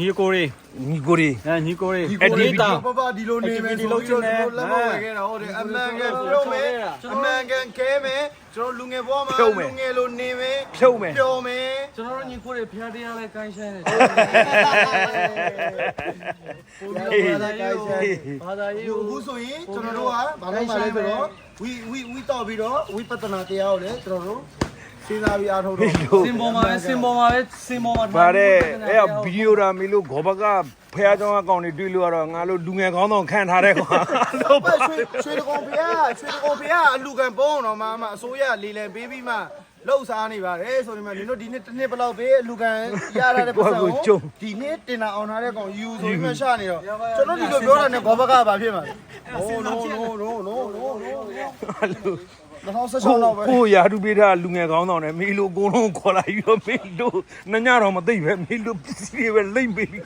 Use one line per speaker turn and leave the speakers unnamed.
ညီကိုရီ
ညီကိုရီ
ညီကိုရီ
အဒီတာပပဒီလိုနေမယ်ဆိုလို့ကျွန်တော်လက်မဝယ်ခဲ့တာဟုတ်တယ်အမှန်ကန်ပြုံးမယ်အမှန်ကန်ခဲမယ်ကျွန်တော်လူငယ်ဘဝမှာလူငယ်လိုနေမယ်
ဖြုတ်မယ်
ပျော်မယ်
ကျွန်တော်တို့ညီကိုတွေဖျားတရားလဲကိုင်းဆိုင်တယ်ဘာသာရေး
အခုဆိုရင်ကျွန်တော်တို့ကဘာလို့မှလဲဆိုတော့ဝီတော့ပြီးတော့ဝိပဿနာတရားကိုလည်းကျွန်တော်တို့စဉ်းစားပြီးအားထုတ်တော့
စင်ပေါ်မှာပဲစင်ပေါ်မှာ
ဗါတဲ့အဲ့ဗီဒီယိုဒါမီလို့ဂောဘကဖះเจ้าအကောင်တွေတွေ့လို့ကတော့ငါတို့လူငယ်ကောင်းဆောင်ခံထားတဲ့ကွာ
ဟုတ်ပါရွှေတကုံဖေကအလူကံပုံးတော့မှအစိုးရလေလံပေးပြီးမှလှုပ်ရှားနေပါတယ်ဆိုရင်မှနင်တို့ဒီနေ့တစ်နှစ်ဘယ်လောက်ပေးအလူကံရရတဲ့ပတ်စံကိုဒီနေ့တင်တာအောင်ထားတဲ့ကောင်ယူဆိုပြီးမှရှာနေတော့ကျွန်တော်ဒီလိုပြောတာနဲ့ဘောဘကဘာဖြစ်မှာလဲ no 2016လောက်ပဲ
ကိုရာထူပေးတာလူငယ်ကောင်းဆောင်နဲ့မေလို့ကိုလုံးခေါ်လာပြီးတော့မေလို့နှညတော့မသိပဲမေလို့ပစ္စည်းတွေပဲလိမ့်ပေးပြီး